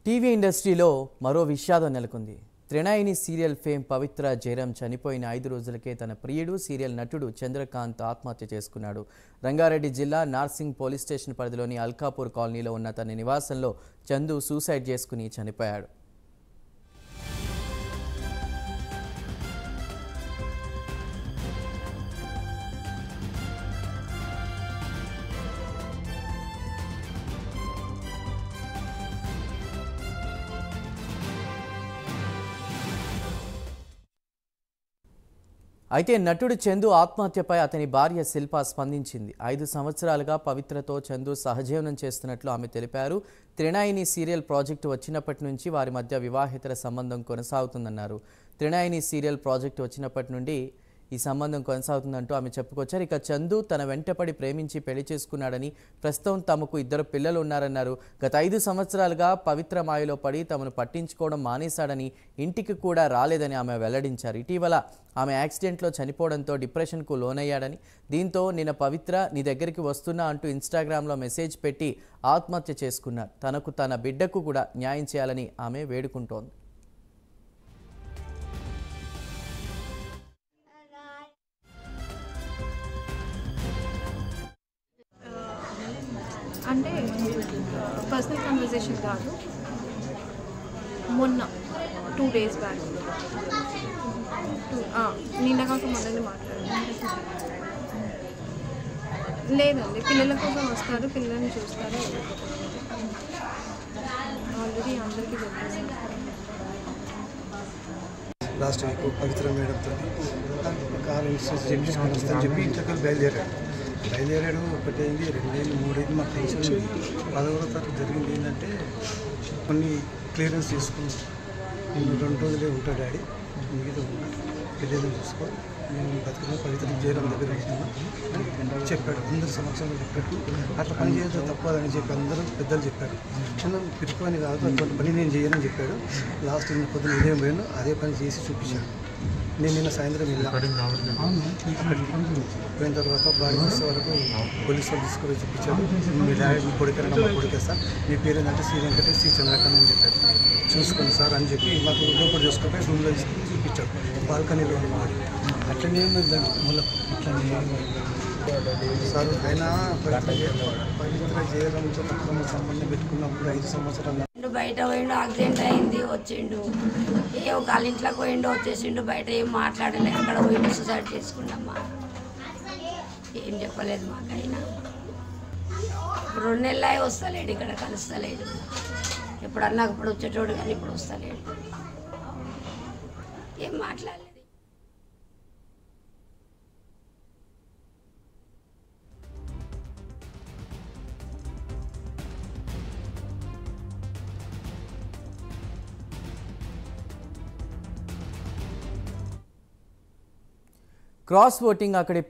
TV ఇండస్ట్రీలో మరో విషాదం నెలకొంది. త్రినాయిని సీరియల్ ఫేమ్ పవిత్ర జయరాం చనిపోయిన 5 రోజులకే తన ప్రియుడు సీరియల్ నటుడు చంద్రకాంత్ ఆత్మహత్య చేసుకున్నాడు. రంగారెడ్డి జిల్లా నార్సింగ్ పోలీస్ స్టేషన్ పరిధిలోని అల్కాపూర్ కాలనీలో ఉన్న తన నివాసంలో చందు సూసైడ్ చేసుకుని చనిపోయాడు. అయితే నటుడు చందు ఆత్మహత్యపై అతని భార్య శిల్ప స్పందించింది. 5 సంవత్సరాలుగా పవిత్రతో చందు సహజీవనం చేస్తున్నట్లు ఆమె తెలిపారు. త్రినాయిని సీరియల్ ప్రాజెక్టు వచ్చినప్పటి నుంచి వారి మధ్య వివాహేతర సంబంధం కొనసాగుతుందన్నారు. త్రినాయిని సీరియల్ ప్రాజెక్టు వచ్చినప్పటి నుండి ఈ సంబంధం కొనసాగుతుందంటూ ఆమె చెప్పుకొచ్చారు. ఇక చందు తన వెంటపడి ప్రేమించి పెళ్లి చేసుకున్నాడని, ప్రస్తుతం తమకు 2 పిల్లలు ఉన్నారన్నారు. గత 5 సంవత్సరాలుగా పవిత్ర మాయలో పడి తమను పట్టించుకోవడం మానేశాడని, ఇంటికి కూడా రాలేదని ఆమె వెల్లడించారు. ఇటీవల ఆమె యాక్సిడెంట్లో చనిపోవడంతో డిప్రెషన్కు లోనయ్యాడని, దీంతో నిన్న పవిత్ర నీ దగ్గరికి వస్తున్నా అంటూ ఇన్స్టాగ్రామ్లో మెసేజ్ పెట్టి ఆత్మహత్య చేసుకున్నారు. తనకు తన బిడ్డకు కూడా న్యాయం చేయాలని ఆమె వేడుకుంటోంది. అంటే పర్సనల్ కన్వర్జేషన్ కాదు, మొన్న 2 days బ్యాక్ నిన్న కాక మొన్ననే మాట్లాడాను. లేదండి, పిల్లల కోసం వస్తారు, పిల్లల్ని చూస్తారు. ఆల్రెడీ అందరికీ చెప్పేసాను. లాస్ట్ వీక్ పవిత్ర మేడంతో కార్ ఇన్సూరెన్స్ చేయించుకొని వస్తాను చెప్పి ఇంట్లోకి బయలుదేరాడు. 1 అయింది, 2 అయింది, 3 అయింది. మాకు టెన్షన్ ఉంది. 11వ తారీఖు జరిగింది ఏంటంటే కొన్ని క్లియరెన్స్ చేసుకున్నాం. నేను 2 రోజులే ఉంటాడు డాడీ, మిగతా పెళ్ళేదని చూసుకో, నేను బతుకున్నా పవిత్ర జయరాం దగ్గర ఉంటున్నా చెప్పాడు. అందరి సమక్షంలో చెప్పాడు. అట్లా పని చేయొచ్చు తప్పదని చెప్పి అందరూ పెద్దలు చెప్పారు. చిన్న పిరికి పని కాదు, అటువంటి పని నేను చేయనని చెప్పాడు. లాస్ట్ నిన్న పొద్దున ఉదయం పోయాను, అదే పని చేసి చూపించాడు. నేను నిన్న సాయంత్రం వెళ్ళాను. పోయిన తర్వాత బాడీ చూసే వరకు పోలీసు వాళ్ళు తీసుకొని చూపించాడు. మీ డాడీ మీ కొడుకేనా, మా కొడుకేస్తా, మీ పేరు ఏంటంటే శ్రీ వెంకటేష్ శ్రీ చంద్రకాంత్ అని చెప్పాడు. చూసుకోండి సార్ అని చెప్పి మాకు లోపల చూసుకుంటే రూమ్లో చూపించాడు. బాల్కనీలో ఉన్నవాడు అట్లనే ఉందండి. మళ్ళీ అట్లనే సార్ ఆయన పవిత్ర జయరాంతో అక్రమ సంబంధం పెట్టుకున్నప్పుడు 5 సంవత్సరాలు బయట పోయిండు, యాక్సిడెంట్ అయింది, వచ్చిండు. వాళ్ళ ఇంట్లోకి పోయిండు, వచ్చేసిండు. బయట ఏం మాట్లాడలే, అక్కడ పోయిండు సూసైడ్ చేసుకుండమ్మా. ఏం చెప్పలేదు మాకైనా. 2 నెలలు వస్తలేడు, ఇక్కడ కలుస్తలేడు. ఎప్పుడన్నా ఇప్పుడు వచ్చేటోడు కానీ ఇప్పుడు వస్తలేడు, ఏం మాట్లాడలేదు. క్రాస్ ఓటింగ్ అక్కడి